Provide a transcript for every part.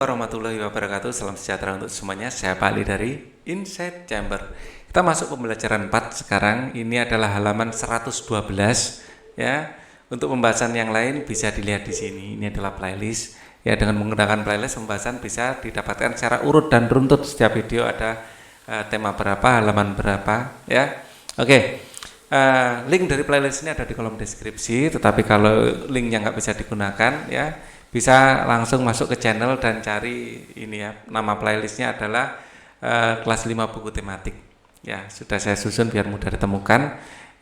Warahmatullahi wabarakatuh. Salam sejahtera untuk semuanya. Saya Pak Ali dari Inside Chamber. Kita masuk pembelajaran 4 sekarang. Ini adalah halaman 112 ya. Untuk pembahasan yang lain bisa dilihat di sini. Ini adalah playlist. Ya, dengan menggunakan playlist pembahasan bisa didapatkan secara urut dan runtut. Setiap video ada tema berapa, halaman berapa ya. Oke. Link dari playlist ini ada di kolom deskripsi, tetapi kalau linknya nggak bisa digunakan ya, bisa langsung masuk ke channel dan cari ini ya, nama playlistnya adalah kelas 5 buku tematik ya. Sudah saya susun biar mudah ditemukan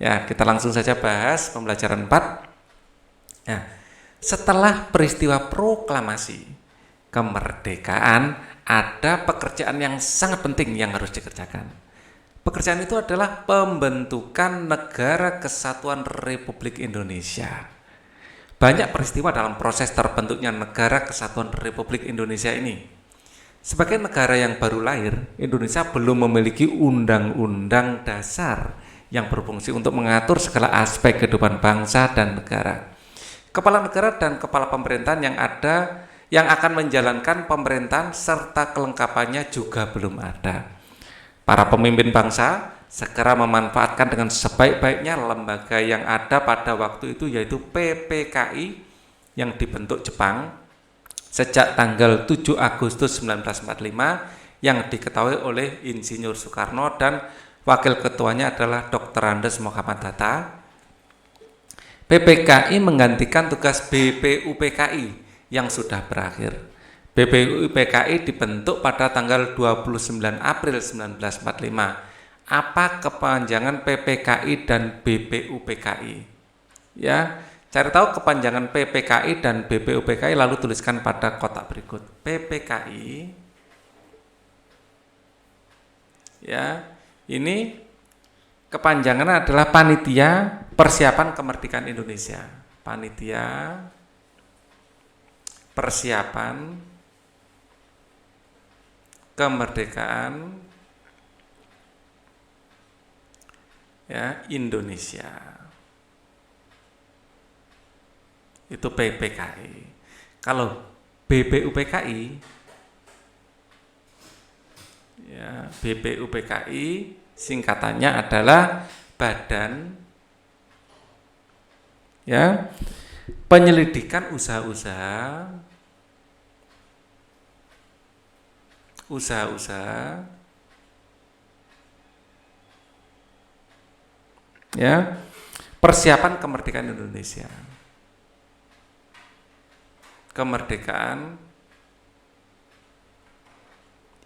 ya. Kita langsung saja bahas pembelajaran 4 ya. Setelah peristiwa proklamasi kemerdekaan, ada pekerjaan yang sangat penting yang harus dikerjakan. Pekerjaan itu adalah pembentukan Negara Kesatuan Republik Indonesia. Banyak peristiwa dalam proses terbentuknya Negara Kesatuan Republik Indonesia ini. Sebagai negara yang baru lahir, Indonesia belum memiliki undang-undang dasar yang berfungsi untuk mengatur segala aspek kehidupan bangsa dan negara. Kepala negara dan kepala pemerintahan yang akan menjalankan pemerintahan serta kelengkapannya juga belum ada. Para pemimpin bangsa segera memanfaatkan dengan sebaik-baiknya lembaga yang ada pada waktu itu, yaitu PPKI yang dibentuk Jepang sejak tanggal 7 Agustus 1945 yang diketahui oleh Insinyur Soekarno dan wakil ketuanya adalah Dr. Andes Muhammad Hatta. PPKI menggantikan tugas BPUPKI yang sudah berakhir. BPUPKI dibentuk pada tanggal 29 April 1945. Apa kepanjangan PPKI dan BPUPKI? Ya, cari tahu kepanjangan PPKI dan BPUPKI lalu tuliskan pada kotak berikut. PPKI ya, ini kepanjangannya adalah Panitia Persiapan Kemerdekaan Indonesia. Panitia Persiapan Kemerdekaan ya Indonesia. Itu PPKI. Kalau BPUPKI ya, BPUPKI singkatannya adalah Badan ya Penyelidikan Usaha-usaha ya persiapan kemerdekaan Indonesia. Kemerdekaan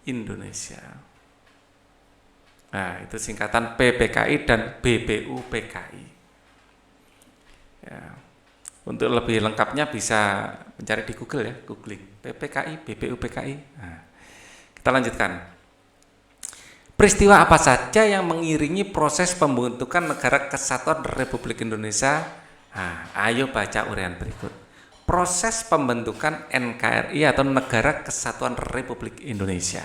Indonesia. Nah, itu singkatan PPKI dan BPUPKI. Ya. Untuk lebih lengkapnya bisa mencari di Google ya, googling PPKI, BPUPKI. Nah, kita lanjutkan. Peristiwa apa saja yang mengiringi proses pembentukan Negara Kesatuan Republik Indonesia? Nah, ayo baca uraian berikut. Proses pembentukan NKRI atau Negara Kesatuan Republik Indonesia.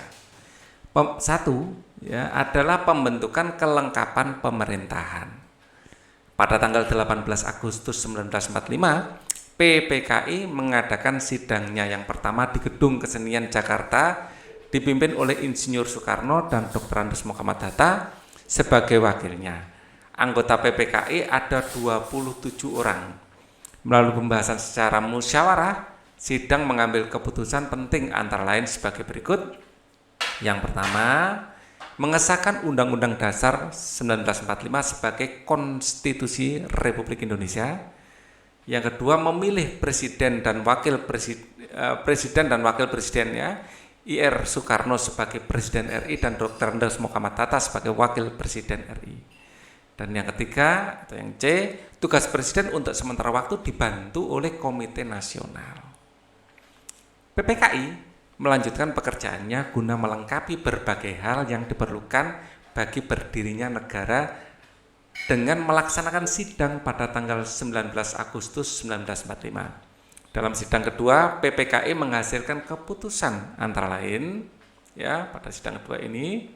Satu ya, adalah pembentukan kelengkapan pemerintahan. Pada tanggal 18 Agustus 1945, PPKI mengadakan sidangnya yang pertama di Gedung Kesenian Jakarta, dipimpin oleh Insinyur Soekarno dan Dr. Andes Muhammad Hatta sebagai wakilnya. Anggota PPKI ada 27 orang. Melalui pembahasan secara musyawarah, sidang mengambil keputusan penting antara lain sebagai berikut. Yang pertama, mengesahkan Undang-Undang Dasar 1945 sebagai Konstitusi Republik Indonesia. Yang kedua, memilih presiden dan wakil presidennya, IR Soekarno sebagai Presiden RI dan Dr. Andes Muhammad Hatta sebagai Wakil Presiden RI. Dan yang ketiga atau yang C, tugas Presiden untuk sementara waktu dibantu oleh Komite Nasional. PPKI melanjutkan pekerjaannya guna melengkapi berbagai hal yang diperlukan bagi berdirinya negara dengan melaksanakan sidang pada tanggal 19 Agustus 1945. Dalam sidang kedua, PPKI menghasilkan keputusan antara lain ya, pada sidang kedua ini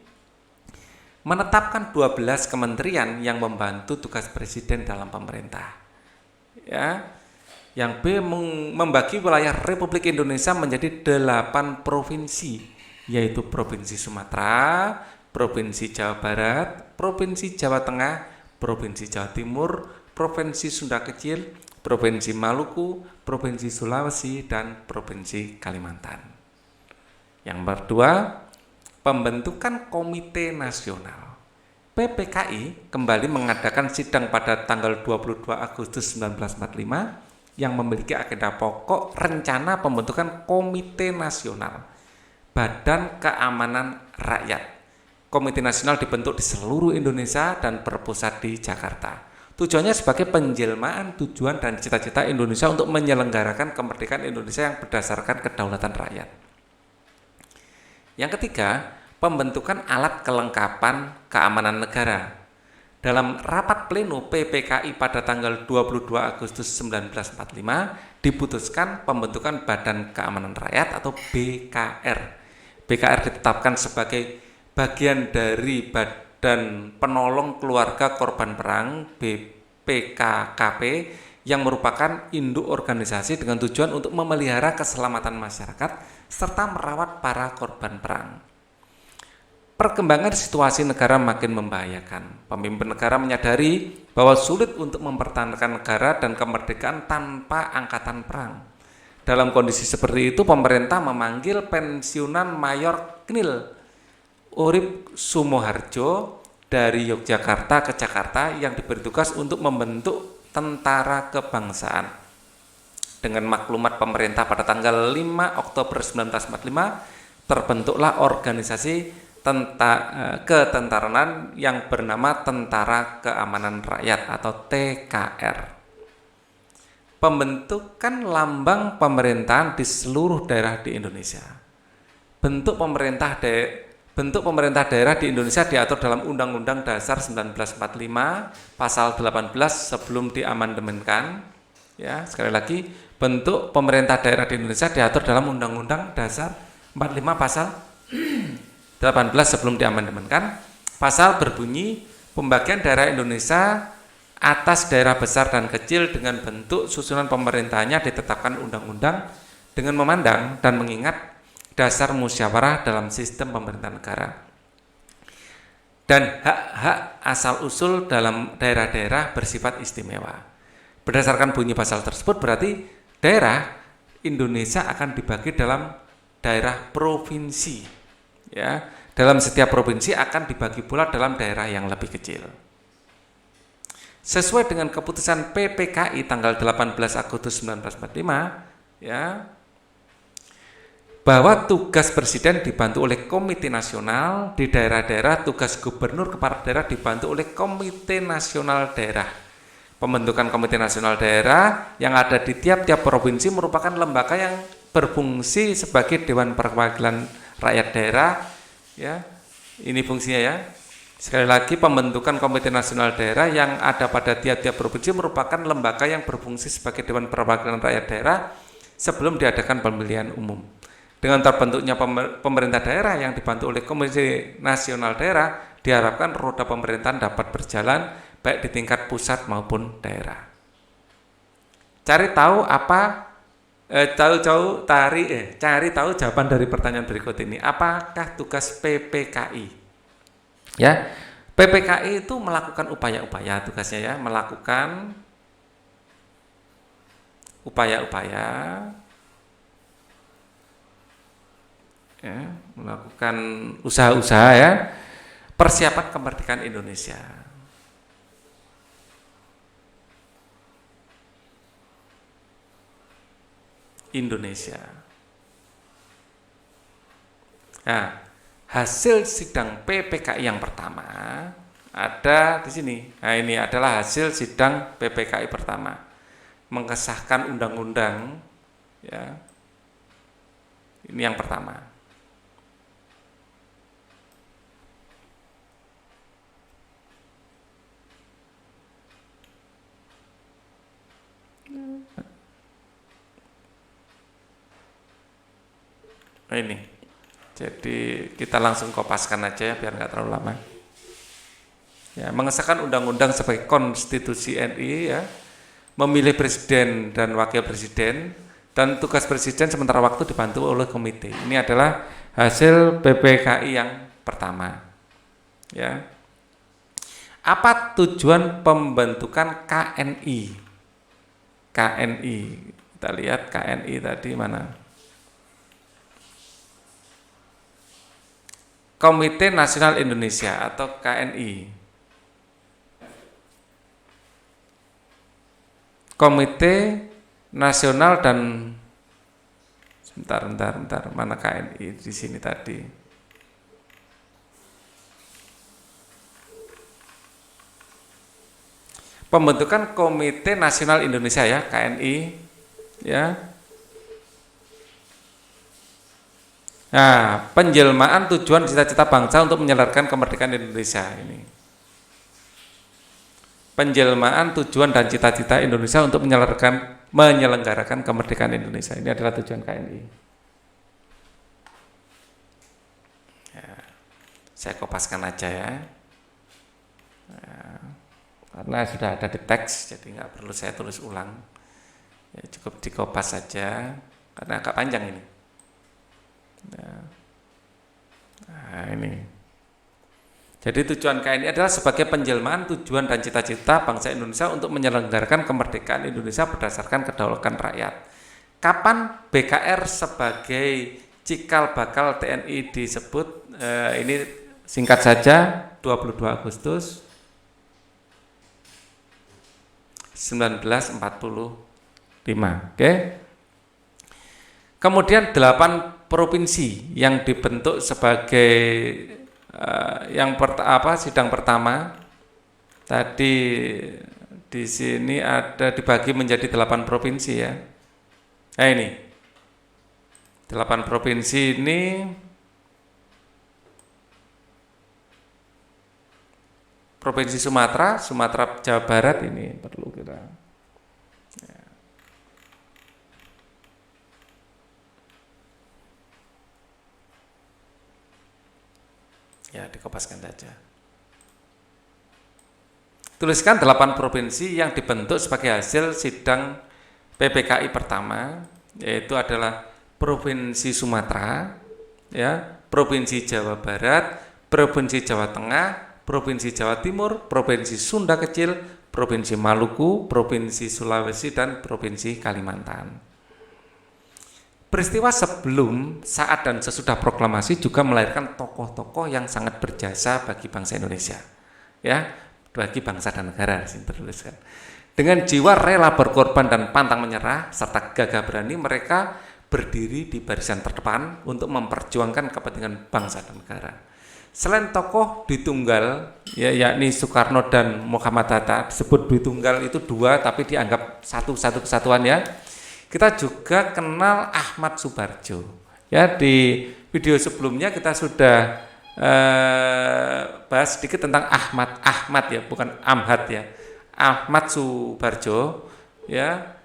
menetapkan 12 kementerian yang membantu tugas presiden dalam pemerintah. Ya. Yang B membagi wilayah Republik Indonesia menjadi 8 provinsi, yaitu Provinsi Sumatera, Provinsi Jawa Barat, Provinsi Jawa Tengah, Provinsi Jawa Timur, Provinsi Sunda Kecil, Provinsi Maluku, Provinsi Sulawesi, dan Provinsi Kalimantan. Yang kedua, pembentukan Komite Nasional. PPKI kembali mengadakan sidang pada tanggal 22 Agustus 1945 yang memiliki agenda pokok rencana pembentukan Komite Nasional Badan Keamanan Rakyat. Komite Nasional dibentuk di seluruh Indonesia dan berpusat di Jakarta. Tujuannya sebagai penjelmaan tujuan dan cita-cita Indonesia untuk menyelenggarakan kemerdekaan Indonesia yang berdasarkan kedaulatan rakyat. Yang ketiga, pembentukan alat kelengkapan keamanan negara. Dalam rapat pleno PPKI pada tanggal 22 Agustus 1945 diputuskan pembentukan Badan Keamanan Rakyat atau BKR. BKR ditetapkan sebagai bagian dari Badan Penolong Keluarga Korban Perang BPKKP yang merupakan induk organisasi dengan tujuan untuk memelihara keselamatan masyarakat serta merawat para korban perang. Perkembangan situasi negara makin membahayakan. Pemimpin negara menyadari bahwa sulit untuk mempertahankan negara dan kemerdekaan tanpa angkatan perang. Dalam kondisi seperti itu, pemerintah memanggil pensiunan Mayor Knil Urip Sumoharjo dari Yogyakarta ke Jakarta yang diberi tugas untuk membentuk tentara kebangsaan. Dengan maklumat pemerintah pada tanggal 5 Oktober 1945, terbentuklah organisasi ketentaraan yang bernama Tentara Keamanan Rakyat atau TKR. Pembentukan lambang pemerintahan di seluruh daerah di Indonesia. Bentuk pemerintah daerah di Indonesia diatur dalam Undang-Undang Dasar 1945 pasal 18 sebelum diamandemenkan. Ya, sekali lagi, bentuk pemerintah daerah di Indonesia diatur dalam Undang-Undang Dasar 45 pasal 18 sebelum diamandemenkan. Pasal berbunyi, pembagian daerah Indonesia atas daerah besar dan kecil dengan bentuk susunan pemerintahannya ditetapkan undang-undang dengan memandang dan mengingat dasar musyawarah dalam sistem pemerintahan negara. Dan hak-hak asal-usul dalam daerah-daerah bersifat istimewa. Berdasarkan bunyi pasal tersebut berarti daerah Indonesia akan dibagi dalam daerah provinsi. Ya, dalam setiap provinsi akan dibagi pula dalam daerah yang lebih kecil. Sesuai dengan keputusan PPKI tanggal 18 Agustus 1945, ya, bahwa tugas presiden dibantu oleh Komite Nasional di daerah-daerah, tugas gubernur kepala daerah dibantu oleh Komite Nasional Daerah. Pembentukan Komite Nasional Daerah yang ada di tiap-tiap provinsi merupakan lembaga yang berfungsi sebagai Dewan Perwakilan Rakyat Daerah, ya, ini fungsinya ya. Sekali lagi, pembentukan Komite Nasional Daerah yang ada pada tiap-tiap provinsi merupakan lembaga yang berfungsi sebagai Dewan Perwakilan Rakyat Daerah sebelum diadakan pemilihan umum. Dengan terbentuknya pemerintah daerah yang dibantu oleh Komite Nasional Daerah, diharapkan roda pemerintahan dapat berjalan baik di tingkat pusat maupun daerah. Cari tahu jawaban dari pertanyaan berikut ini. Apakah tugas PPKI? Ya, PPKI itu melakukan upaya-upaya, tugasnya ya, melakukan upaya-upaya, ya, melakukan usaha-usaha ya, persiapan kemerdekaan Indonesia. Nah, hasil sidang PPKI yang pertama ada di sini. Nah, ini adalah hasil sidang PPKI pertama, mengesahkan undang-undang, ya. Ini yang pertama. Nah, ini. Jadi kita langsung kopaskan aja ya, biar nggak terlalu lama. Ya, mengesahkan undang-undang sebagai konstitusi RI ya. memilih presiden dan wakil presiden, dan tugas presiden sementara waktu dibantu oleh komite. Ini adalah hasil PPKI yang pertama. Ya. Apa tujuan pembentukan KNI? KNI, kita lihat KNI tadi mana? Komite Nasional Indonesia atau KNI. Komite Nasional dan sebentar, mana KNI di sini tadi? Pembentukan Komite Nasional Indonesia ya, KNI ya. Nah, penjelmaan tujuan cita-cita bangsa untuk menyelaraskan kemerdekaan Indonesia ini. Penjelmaan tujuan dan cita-cita Indonesia untuk menyelenggarakan kemerdekaan Indonesia. Ini adalah tujuan KNI. Ya, saya kopaskan aja ya. Karena sudah ada di teks, jadi nggak perlu saya tulis ulang. Ya, cukup dikopas saja, karena agak panjang ini. Nah, ini. Jadi tujuan KNI adalah sebagai penjelmaan tujuan dan cita-cita bangsa Indonesia untuk menyelenggarakan kemerdekaan Indonesia berdasarkan kedaulatan rakyat. Kapan BKR sebagai cikal bakal TNI disebut? Ini singkat saja, 22 Agustus 1945. Oke. Kemudian 8 provinsi yang dibentuk sebagai sidang pertama tadi di sini ada dibagi menjadi 8 provinsi ya. Nah ini 8 provinsi ini Provinsi Sumatera, Jawa Barat ini perlu kita. Ya, dikopaskan saja. Tuliskan 8 provinsi yang dibentuk sebagai hasil sidang PPKI pertama, yaitu adalah Provinsi Sumatera, ya, Provinsi Jawa Barat, Provinsi Jawa Tengah, Provinsi Jawa Timur, Provinsi Sunda Kecil, Provinsi Maluku, Provinsi Sulawesi, dan Provinsi Kalimantan. Peristiwa sebelum, saat, dan sesudah proklamasi juga melahirkan tokoh-tokoh yang sangat berjasa bagi bangsa Indonesia, ya, bagi bangsa dan negara. Tertuliskan. Dengan jiwa rela berkorban dan pantang menyerah serta gagah berani, mereka berdiri di barisan terdepan untuk memperjuangkan kepentingan bangsa dan negara. Selain tokoh Dwitunggal, ya, yakni Soekarno dan Muhammad Hatta, disebut Dwitunggal itu 2 tapi dianggap satu kesatuan ya. Kita juga kenal Ahmad Subarjo. Ya, di video sebelumnya kita sudah bahas sedikit tentang Ahmad ya, bukan Amhat ya. Ahmad Subarjo ya.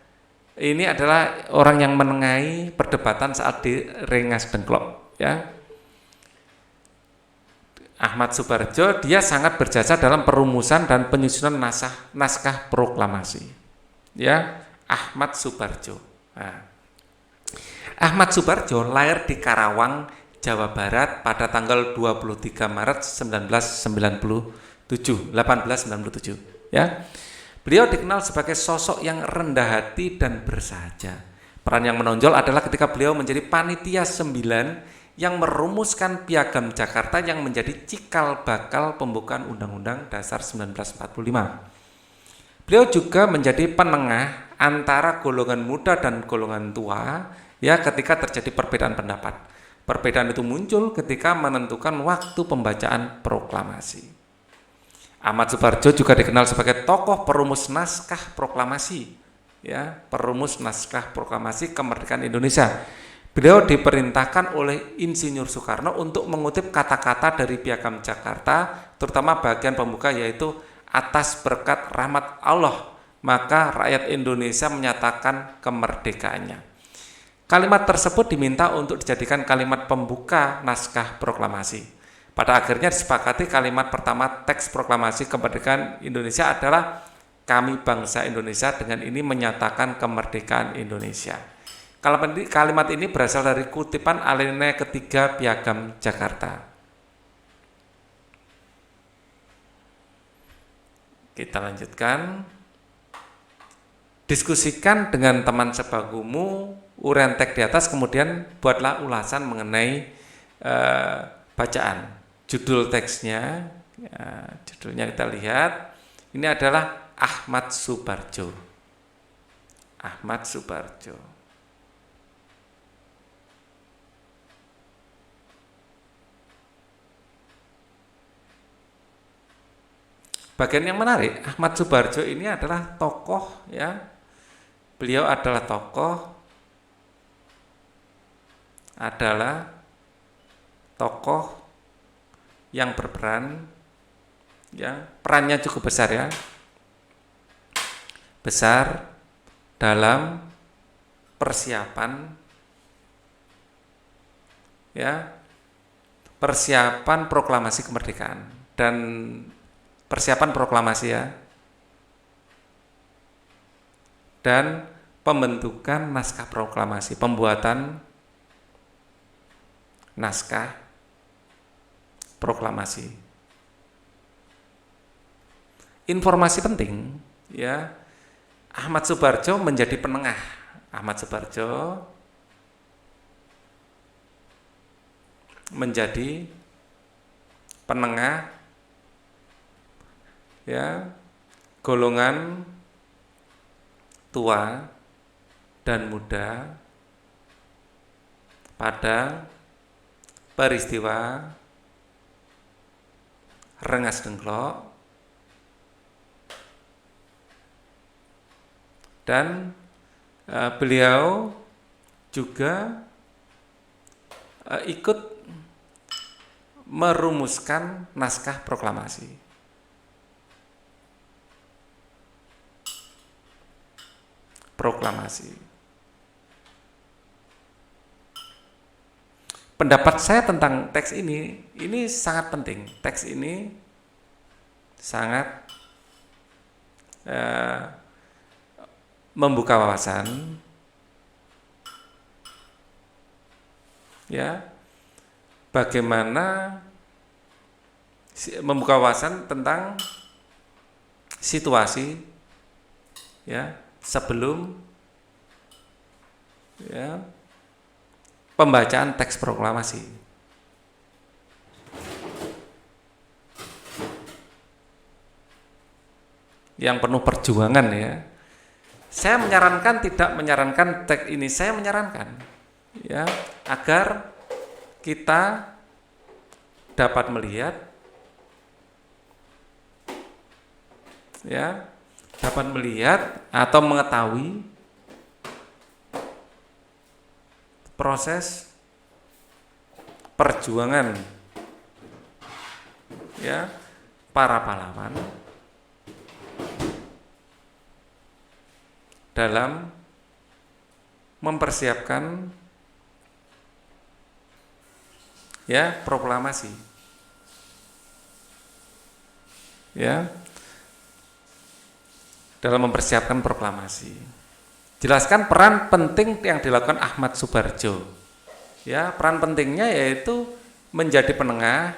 Ini adalah orang yang menengahi perdebatan saat di Rengas Dengklok ya. Ahmad Subarjo dia sangat berjasa dalam perumusan dan penyusunan naskah proklamasi. Ya, Ahmad Subarjo. Nah, Ahmad Subarjo lahir di Karawang, Jawa Barat pada tanggal 23 Maret 1897. Ya. Beliau dikenal sebagai sosok yang rendah hati dan bersahaja. Peran yang menonjol adalah ketika beliau menjadi panitia 9 yang merumuskan Piagam Jakarta yang menjadi cikal bakal pembukaan Undang-Undang Dasar 1945. Beliau juga menjadi penengah antara golongan muda dan golongan tua ya ketika terjadi perbedaan pendapat. Perbedaan itu muncul ketika menentukan waktu pembacaan proklamasi. Ahmad Subarjo juga dikenal sebagai tokoh perumus naskah proklamasi ya, perumus naskah proklamasi kemerdekaan Indonesia. Beliau diperintahkan oleh Insinyur Soekarno untuk mengutip kata-kata dari Piagam Jakarta, terutama bagian pembuka yaitu atas berkat rahmat Allah, maka rakyat Indonesia menyatakan kemerdekaannya. Kalimat tersebut diminta untuk dijadikan kalimat pembuka naskah proklamasi. Pada akhirnya disepakati kalimat pertama teks proklamasi kemerdekaan Indonesia adalah kami bangsa Indonesia dengan ini menyatakan kemerdekaan Indonesia. Kalimat ini berasal dari kutipan alinea ketiga Piagam Jakarta. Kita lanjutkan. Diskusikan dengan teman sebagumu uraian teks di atas, kemudian buatlah ulasan mengenai bacaan. Judul teksnya, judulnya kita lihat, ini adalah Ahmad Subarjo. Ahmad Subarjo. Bagian yang menarik, Ahmad Subarjo ini adalah tokoh, ya. Beliau adalah tokoh yang berperan, ya, perannya cukup besar, ya, besar dalam persiapan, ya, persiapan proklamasi kemerdekaan dan persiapan proklamasi, ya, dan pembentukan naskah proklamasi, pembuatan naskah proklamasi. Informasi penting, ya, Ahmad Subarjo menjadi penengah. Ahmad Subarjo menjadi penengah, ya, golongan tua dan muda pada peristiwa Rengas Dengklok dan beliau juga ikut merumuskan naskah proklamasi. Pendapat saya tentang teks ini sangat penting. Teks ini sangat membuka wawasan, ya, bagaimana membuka wawasan tentang situasi, ya, sebelum, ya, pembacaan teks proklamasi. Yang penuh perjuangan, ya. Saya tidak menyarankan teks ini, saya menyarankan, ya, agar kita dapat melihat, ya, atau mengetahui proses perjuangan, ya, para pahlawan dalam mempersiapkan, ya, proklamasi, ya, dalam mempersiapkan proklamasi. Jelaskan peran penting yang dilakukan Ahmad Subarjo. Ya, peran pentingnya yaitu menjadi penengah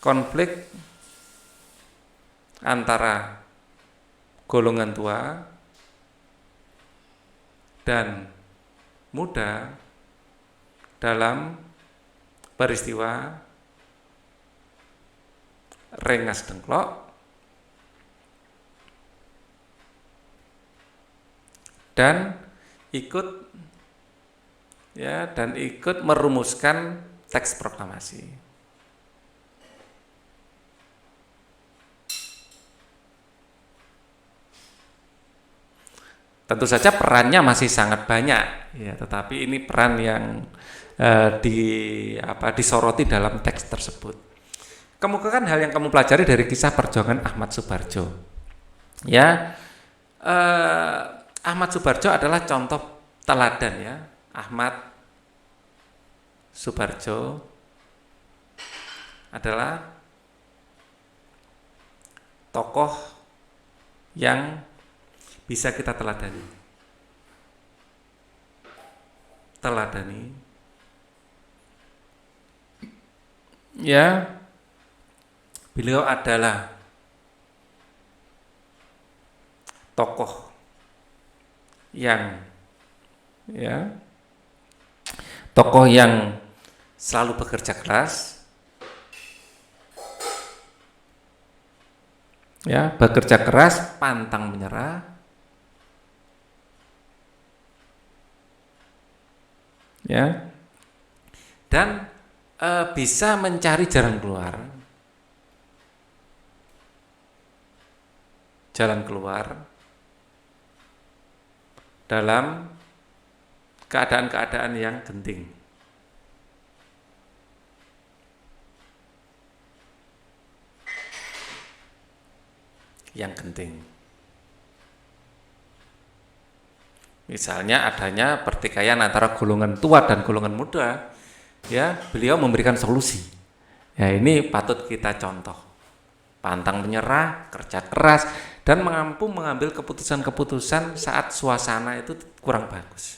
konflik antara golongan tua dan muda dalam peristiwa Rengas Dengklok dan ikut merumuskan teks proklamasi. Tentu saja perannya masih sangat banyak, ya, tetapi ini peran yang disoroti dalam teks tersebut. Kemukakan hal yang kamu pelajari dari kisah perjuangan Ahmad Subarjo. Ya, Ahmad Subarjo adalah contoh teladan, ya. Ahmad Subarjo adalah tokoh yang bisa kita teladani. Ya, beliau adalah tokoh yang selalu bekerja keras, pantang menyerah, dan bisa mencari jalan keluar dalam keadaan-keadaan yang genting. Misalnya adanya pertikaian antara golongan tua dan golongan muda, ya, beliau memberikan solusi. Ya, ini patut kita contoh. Pantang menyerah, kerja keras, dan mampu mengambil keputusan-keputusan saat suasana itu kurang bagus.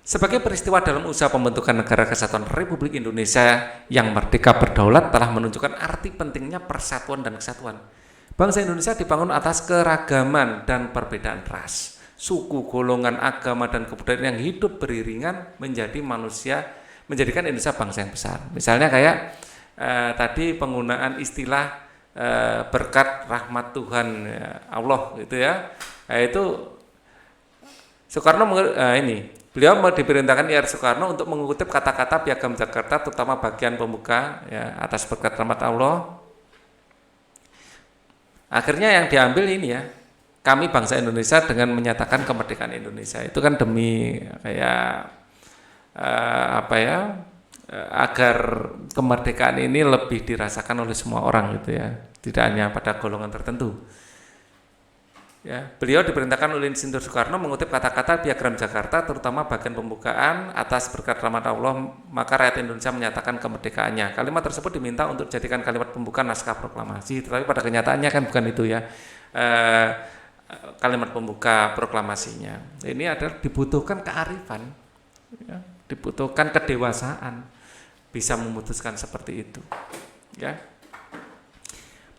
Sebagai peristiwa dalam usaha pembentukan Negara Kesatuan Republik Indonesia yang merdeka berdaulat telah menunjukkan arti pentingnya persatuan dan kesatuan. Bangsa Indonesia dibangun atas keragaman dan perbedaan ras, suku, golongan, agama, dan kebudayaan yang hidup beriringan menjadikan Indonesia bangsa yang besar. Misalnya kayak tadi penggunaan istilah berkat rahmat Tuhan Allah gitu ya. Itu Soekarno beliau diperintahkan IR Soekarno untuk mengutip kata-kata Piagam Jakarta terutama bagian pembuka ya, atas berkat rahmat Allah. Akhirnya yang diambil ini ya, kami bangsa Indonesia dengan menyatakan kemerdekaan Indonesia. Itu kan demi kayak agar kemerdekaan ini lebih dirasakan oleh semua orang gitu ya, tidak hanya pada golongan tertentu. Ya, beliau diperintahkan oleh Insinyur Soekarno mengutip kata-kata Piagam Jakarta terutama bagian pembukaan atas berkat rahmat Allah maka rakyat Indonesia menyatakan kemerdekaannya. Kalimat tersebut diminta untuk dijadikan kalimat pembuka naskah proklamasi, tetapi pada kenyataannya kan bukan itu ya. Kalimat pembuka proklamasinya. Ini adalah dibutuhkan kearifan, ya, dibutuhkan kedewasaan bisa memutuskan seperti itu. Ya.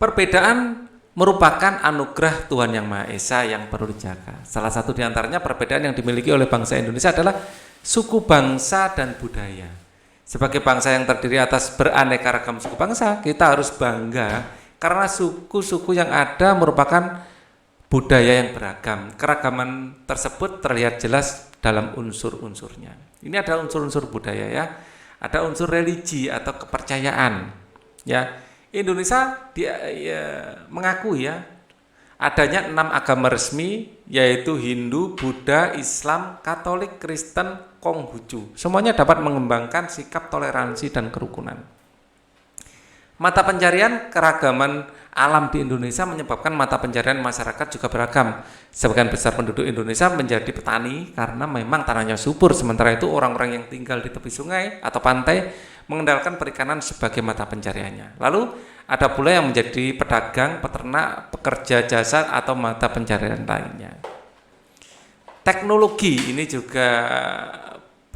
Perbedaan merupakan anugerah Tuhan Yang Maha Esa yang perlu dijaga. Salah satu di antaranya perbedaan yang dimiliki oleh bangsa Indonesia adalah suku bangsa dan budaya. Sebagai bangsa yang terdiri atas beraneka ragam suku bangsa, kita harus bangga karena suku-suku yang ada merupakan budaya yang beragam. Keragaman tersebut terlihat jelas dalam unsur-unsurnya. Ini ada unsur-unsur budaya ya. Ada unsur religi atau kepercayaan. Ya. Indonesia mengakui ya adanya 6 agama resmi yaitu Hindu, Buddha, Islam, Katolik, Kristen, Konghucu. Semuanya dapat mengembangkan sikap toleransi dan kerukunan. Mata pencarian keragaman alam di Indonesia menyebabkan mata pencarian masyarakat juga beragam. Sebagian besar penduduk Indonesia menjadi petani karena memang tanahnya subur, sementara itu orang-orang yang tinggal di tepi sungai atau pantai mengandalkan perikanan sebagai mata pencariannya. Lalu ada pula yang menjadi pedagang, peternak, pekerja jasa atau mata pencarian lainnya. Teknologi ini juga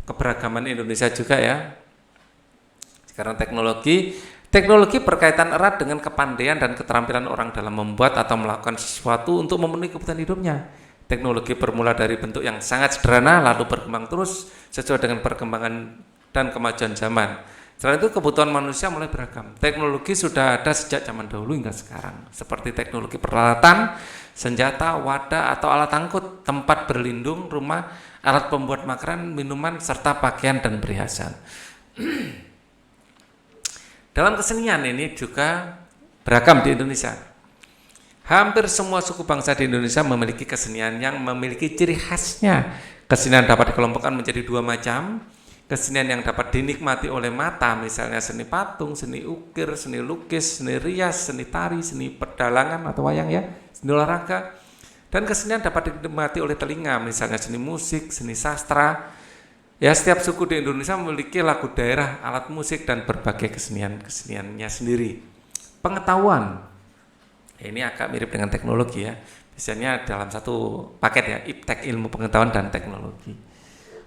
keberagaman Indonesia juga ya. Sekarang teknologi berkaitan erat dengan kepandaian dan keterampilan orang dalam membuat atau melakukan sesuatu untuk memenuhi kebutuhan hidupnya. Teknologi bermula dari bentuk yang sangat sederhana lalu berkembang terus sesuai dengan perkembangan dan kemajuan zaman. Selain itu kebutuhan manusia mulai beragam. Teknologi sudah ada sejak zaman dahulu hingga sekarang, seperti teknologi peralatan, senjata, wadah atau alat angkut, tempat berlindung, rumah, alat pembuat makanan, minuman, serta pakaian dan perhiasan. Dalam kesenian ini juga beragam di Indonesia. Hampir semua suku bangsa di Indonesia memiliki kesenian yang memiliki ciri khasnya. Kesenian dapat dikelompokkan menjadi 2 macam. Kesenian yang dapat dinikmati oleh mata, misalnya seni patung, seni ukir, seni lukis, seni rias, seni tari, seni pedalangan atau wayang ya, seni olahraga. Dan kesenian dapat dinikmati oleh telinga, misalnya seni musik, seni sastra. Ya, setiap suku di Indonesia memiliki lagu daerah, alat musik dan berbagai keseniannya sendiri. Pengetahuan. Ini agak mirip dengan teknologi ya. Biasanya dalam satu paket ya, IPTEK, ilmu pengetahuan dan teknologi.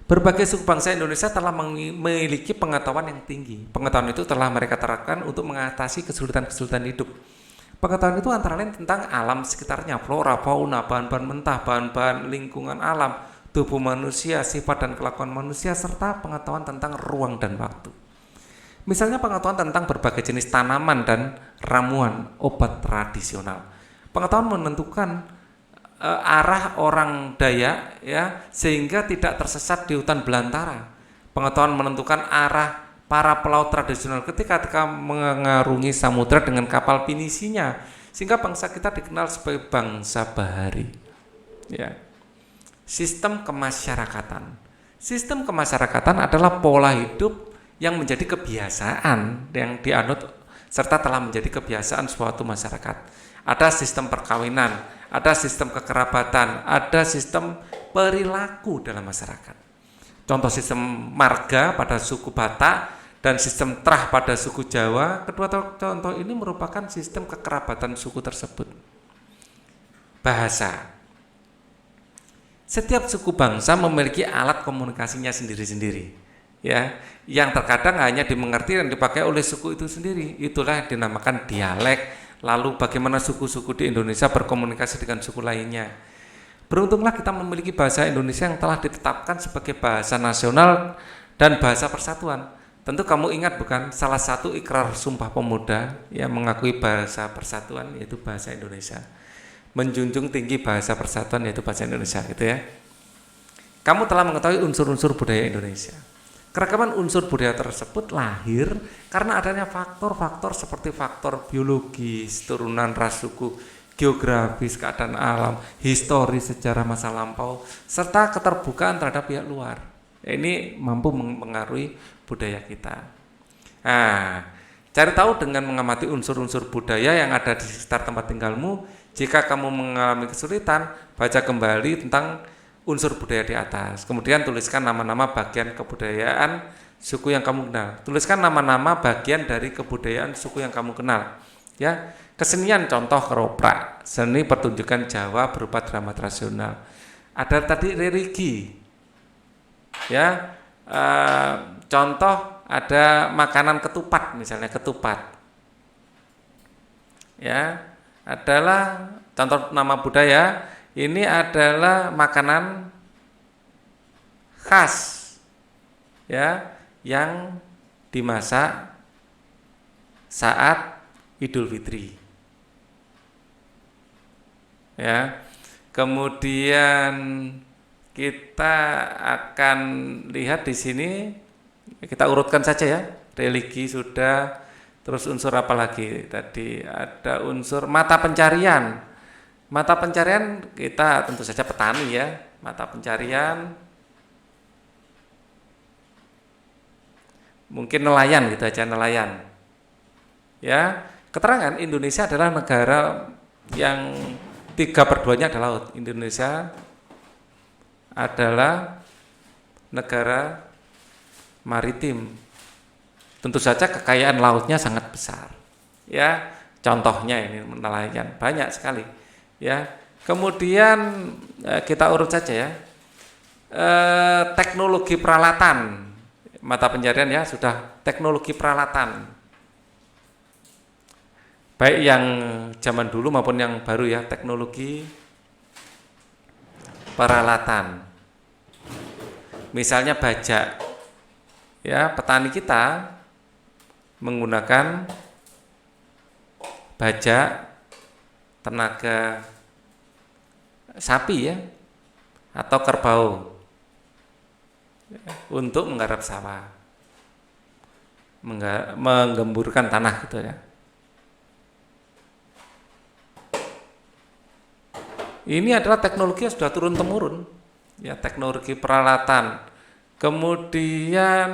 Berbagai suku bangsa Indonesia telah memiliki pengetahuan yang tinggi. Pengetahuan itu telah mereka terapkan untuk mengatasi kesulitan-kesulitan hidup. Pengetahuan itu antara lain tentang alam sekitarnya, flora, fauna, bahan-bahan mentah, bahan-bahan lingkungan alam, tubuh manusia, sifat dan kelakuan manusia, serta pengetahuan tentang ruang dan waktu. Misalnya pengetahuan tentang berbagai jenis tanaman dan ramuan obat tradisional. Pengetahuan menentukan arah orang Dayak ya, sehingga tidak tersesat di hutan belantara. Pengetahuan menentukan arah para pelaut tradisional ketika mengarungi samudra dengan kapal pinisinya, sehingga bangsa kita dikenal sebagai bangsa bahari. Ya. Sistem kemasyarakatan. Sistem kemasyarakatan adalah pola hidup yang menjadi kebiasaan yang dianut serta telah menjadi kebiasaan suatu masyarakat. Ada sistem perkawinan, ada sistem kekerabatan, ada sistem perilaku dalam masyarakat. Contoh sistem marga pada suku Batak dan sistem trah pada suku Jawa. Kedua contoh ini merupakan sistem kekerabatan suku tersebut. Bahasa. Setiap suku bangsa memiliki alat komunikasinya sendiri-sendiri. Ya, yang terkadang hanya dimengerti dan dipakai oleh suku itu sendiri. Itulah yang dinamakan dialek. Lalu bagaimana suku-suku di Indonesia berkomunikasi dengan suku lainnya. Beruntunglah kita memiliki bahasa Indonesia yang telah ditetapkan sebagai bahasa nasional dan bahasa persatuan. Tentu kamu ingat bukan, salah satu ikrar Sumpah Pemuda yang mengakui bahasa persatuan yaitu bahasa Indonesia. Menjunjung tinggi bahasa persatuan yaitu bahasa Indonesia gitu ya. Kamu telah mengetahui unsur-unsur budaya Indonesia. Keragaman unsur budaya tersebut lahir karena adanya faktor-faktor seperti faktor biologis, turunan ras suku, geografis, keadaan alam, historis, sejarah masa lampau, serta keterbukaan terhadap pihak luar. Ini mampu mengaruhi budaya kita. Nah, cari tahu dengan mengamati unsur-unsur budaya yang ada di sekitar tempat tinggalmu. Jika kamu mengalami kesulitan, baca kembali tentang unsur budaya di atas. Kemudian tuliskan nama-nama bagian kebudayaan suku yang kamu kenal. Tuliskan nama-nama bagian dari kebudayaan suku yang kamu kenal. Ya, kesenian contoh keroprak, seni pertunjukan Jawa berupa drama tradisional. Ada tadi religi. Ya, contoh ada makanan ketupat, misalnya ketupat. Ya, adalah contoh nama budaya. Ini adalah makanan khas ya yang dimasak saat Idul Fitri. Ya. Kemudian kita akan lihat di sini, kita urutkan saja ya. Religi sudah, terus unsur apa lagi? Tadi ada unsur mata pencarian. Mata pencarian kita tentu saja petani ya. Mata pencarian mungkin nelayan gitu aja, nelayan. Ya, keterangan Indonesia adalah negara yang 3/2-nya adalah laut. Indonesia adalah negara maritim. Tentu saja kekayaan lautnya sangat besar. Ya, contohnya ini nelayan banyak sekali. Ya, kemudian kita urut saja ya. Teknologi peralatan, mata pencarian ya sudah teknologi peralatan, baik yang zaman dulu maupun yang baru ya, teknologi peralatan. Misalnya bajak, ya petani kita menggunakan bajak tenaga sapi ya atau kerbau untuk menggarap sawah, menggemburkan tanah gitu ya. Ini adalah teknologi yang sudah turun temurun ya, teknologi peralatan. Kemudian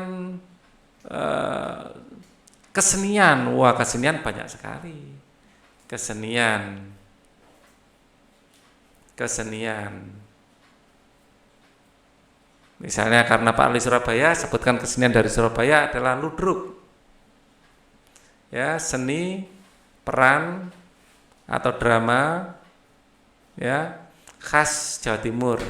kesenian, wah kesenian banyak sekali. Kesenian. Misalnya karena Pak Ali Surabaya, sebutkan kesenian dari Surabaya adalah ludruk. Ya, seni peran atau drama ya khas Jawa Timur.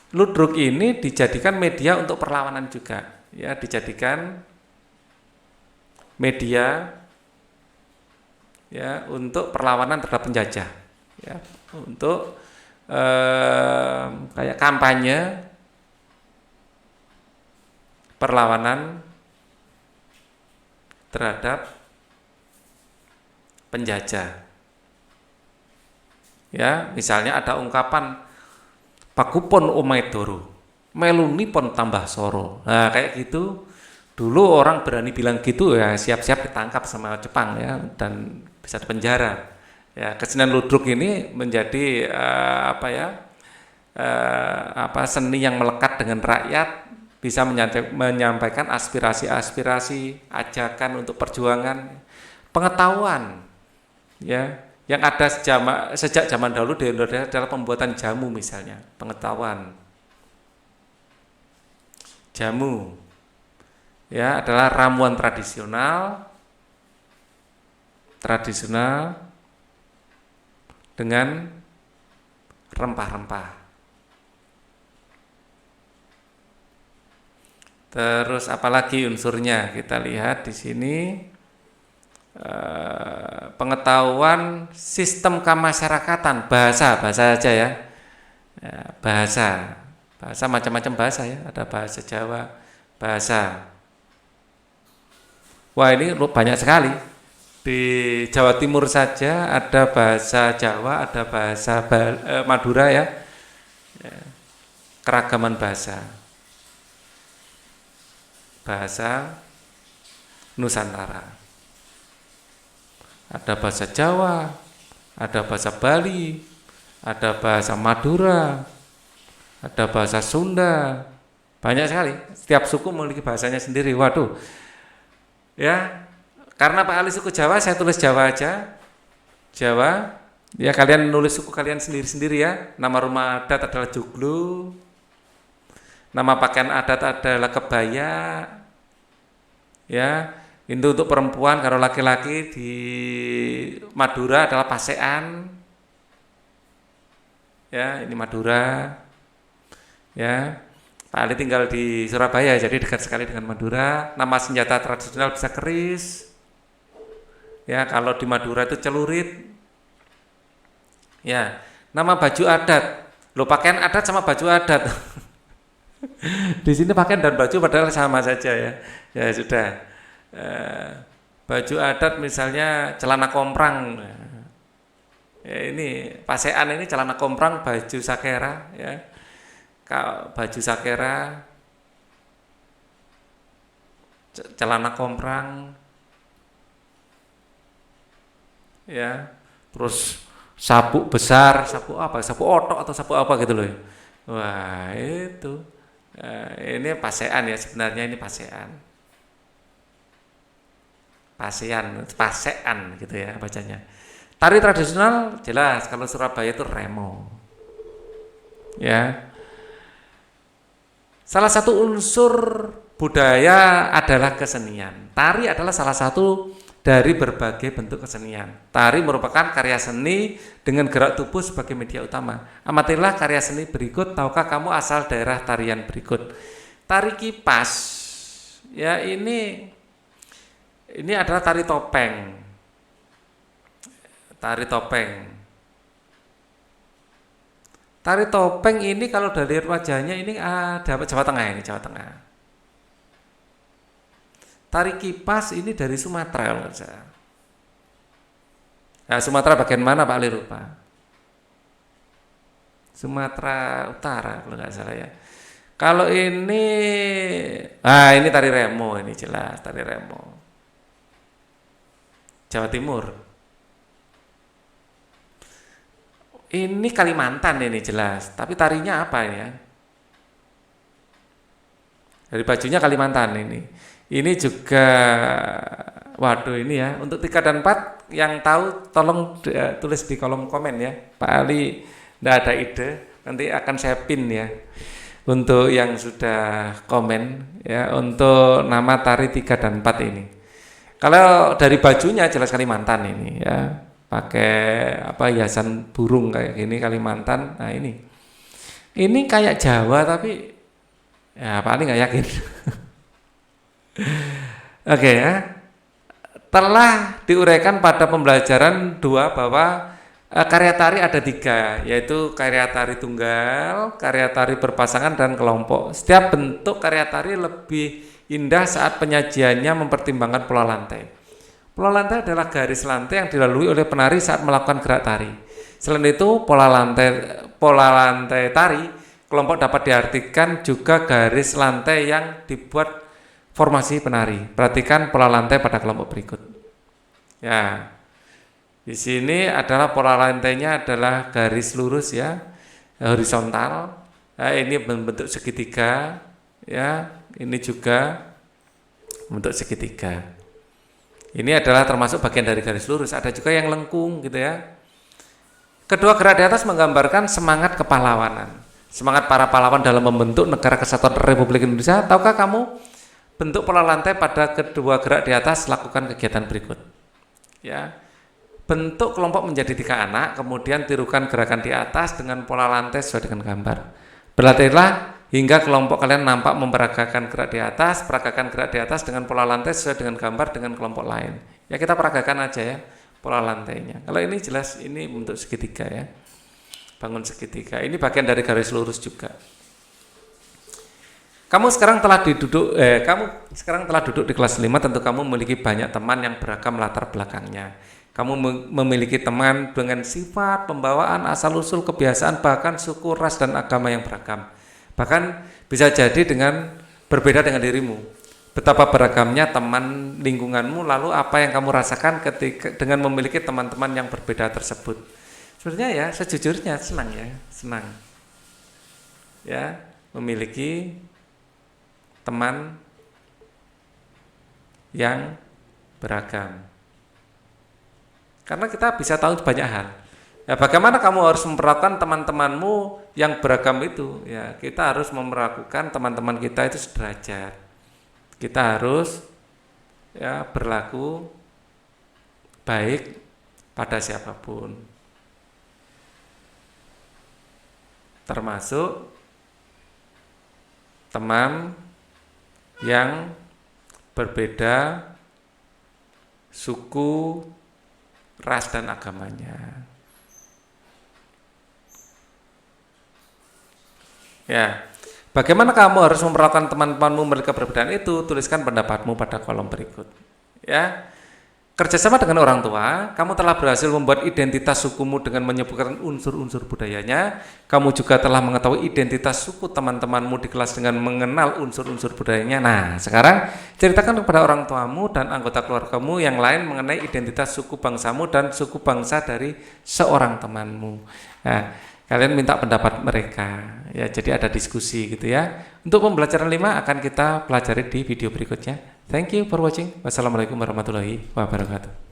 Ludruk ini dijadikan media untuk perlawanan juga, ya, dijadikan media ya untuk perlawanan terhadap penjajah, ya, untuk kayak kampanye perlawanan terhadap penjajah. Ya, misalnya ada ungkapan Pakupon Omaedoro, meluni pon tambah soro. Nah, kayak gitu. Dulu orang berani bilang gitu ya, siap-siap ditangkap sama Jepang ya, dan bisa dipenjara. Ya, kesenian ludruk ini menjadi seni yang melekat dengan rakyat, bisa menyampaikan aspirasi-aspirasi, ajakan untuk perjuangan, pengetahuan, ya. Yang ada sejak zaman dahulu di Indonesia adalah pembuatan jamu misalnya, pengetahuan. Jamu ya adalah ramuan tradisional dengan rempah-rempah. Terus apalagi unsurnya? Kita lihat di sini. Pengetahuan sistem kemasyarakatan, bahasa aja ya, bahasa macam-macam bahasa ya, ada bahasa Jawa, bahasa. Wah, ini banyak sekali. Di Jawa Timur saja ada bahasa Jawa, ada bahasa Madura ya, keragaman bahasa Nusantara. Ada bahasa Jawa, ada bahasa Bali, ada bahasa Madura, ada bahasa Sunda, banyak sekali. Setiap suku memiliki bahasanya sendiri. Waduh, ya, karena Pak Ali suku Jawa, saya tulis Jawa aja. Jawa, ya kalian nulis suku kalian sendiri-sendiri ya. Nama rumah adat adalah Joglo, nama pakaian adat adalah kebaya, ya. Itu untuk perempuan, kalau laki-laki di Madura adalah pasean. Ya, ini Madura. Ya. Pak Ali tinggal di Surabaya, jadi dekat sekali dengan Madura. Nama senjata tradisional bisa keris. Ya, kalau di Madura itu celurit. Ya, nama baju adat. Loh, pakaian adat sama baju adat. Di sini pakaian dan baju padahal sama saja ya. Ya sudah. Baju adat misalnya celana komprang, ya, ini pasean ini celana komprang, baju sakera ya, baju sakera, celana komprang ya, terus sabuk besar, sabuk apa, sabuk otok atau sabuk apa gitu loh ya. Wah itu ini pasean ya, sebenarnya ini pasean gitu ya bacanya. Tari tradisional jelas kalau Surabaya itu remo. Ya. Salah satu unsur budaya adalah kesenian. Tari adalah salah satu dari berbagai bentuk kesenian. Tari merupakan karya seni dengan gerak tubuh sebagai media utama. Amatilah karya seni berikut. Tahukah kamu asal daerah tarian berikut? Tari kipas. Ya, ini adalah tari topeng. Tari topeng ini kalau dari lihat wajahnya ini ada Jawa Tengah ini, Jawa Tengah. Tari kipas ini dari Sumatera kalau nggak salah. Nah, Sumatera bagian mana Pak Ali lupa? Sumatera Utara kalau nggak salah ya. Kalau ini tari remo, ini jelas tari remo. Jawa Timur. Ini Kalimantan ini jelas, tapi tarinya apa ya? Dari bajunya Kalimantan ini. Ini juga, waduh ini ya, untuk 3 dan 4 yang tahu tolong tulis di kolom komen ya. Pak Ali tidak ada ide, nanti akan saya pin ya. Untuk yang sudah komen ya, untuk nama tari 3 dan 4 ini. Kalau dari bajunya jelas Kalimantan ini ya, pakai apa hiasan burung kayak gini Kalimantan. Nah ini kayak Jawa tapi ya paling nggak yakin. Oke ya, telah diuraikan pada pembelajaran 2 bahwa karya tari ada 3, yaitu karya tari tunggal, karya tari berpasangan, dan kelompok. Setiap bentuk karya tari lebih indah saat penyajiannya mempertimbangkan pola lantai. Pola lantai adalah garis lantai yang dilalui oleh penari saat melakukan gerak tari. Selain itu, pola lantai tari kelompok dapat diartikan juga garis lantai yang dibuat formasi penari. Perhatikan pola lantai pada kelompok berikut. Ya, di sini adalah pola lantainya adalah garis lurus ya, horizontal. Ya, ini bentuk segitiga. Ya, ini juga bentuk segitiga. Ini adalah termasuk bagian dari garis lurus. Ada juga yang lengkung gitu ya. Kedua gerak di atas menggambarkan semangat kepahlawanan. Semangat para pahlawan dalam membentuk negara kesatuan Republik Indonesia. Tahukah kamu bentuk pola lantai pada kedua gerak di atas? Lakukan kegiatan berikut. Ya. Bentuk kelompok menjadi 3 anak, kemudian tirukan gerakan di atas dengan pola lantai sesuai dengan gambar. Berlatihlah hingga kelompok kalian nampak memperagakan gerak di atas, peragakan gerak di atas dengan pola lantai sesuai dengan gambar dengan kelompok lain. Ya kita peragakan aja ya pola lantainya. Kalau ini jelas ini bentuk segitiga ya. Bangun segitiga. Ini bagian dari garis lurus juga. Kamu sekarang telah duduk di kelas 5, tentu kamu memiliki banyak teman yang beragam latar belakangnya. Kamu memiliki teman dengan sifat, pembawaan, asal-usul, kebiasaan, bahkan suku, ras, dan agama yang beragam. Bahkan bisa jadi berbeda dengan dirimu. Betapa beragamnya teman lingkunganmu, lalu apa yang kamu rasakan dengan memiliki teman-teman yang berbeda tersebut. Sebenarnya ya, sejujurnya senang. Ya, memiliki teman yang beragam. Karena kita bisa tahu banyak hal. Ya, bagaimana kamu harus memperlakukan teman-temanmu yang beragam itu? Ya, kita harus memperlakukan teman-teman kita itu sederajat. Kita harus ya berlaku baik pada siapapun. Termasuk teman yang berbeda suku, ras, dan agamanya. Ya, bagaimana kamu harus memperlakukan teman-temanmu mereka perbedaan itu? Tuliskan pendapatmu pada kolom berikut. Ya, kerjasama dengan orang tua, kamu telah berhasil membuat identitas sukumu dengan menyebutkan unsur-unsur budayanya. Kamu juga telah mengetahui identitas suku teman-temanmu di kelas dengan mengenal unsur-unsur budayanya. Nah, sekarang ceritakan kepada orang tuamu dan anggota keluargamu yang lain mengenai identitas suku bangsamu dan suku bangsa dari seorang temanmu. Nah, kalian minta pendapat mereka. Ya, jadi ada diskusi gitu ya. Untuk pembelajaran 5 akan kita pelajari di video berikutnya. Thank you for watching. Wassalamualaikum warahmatullahi wabarakatuh.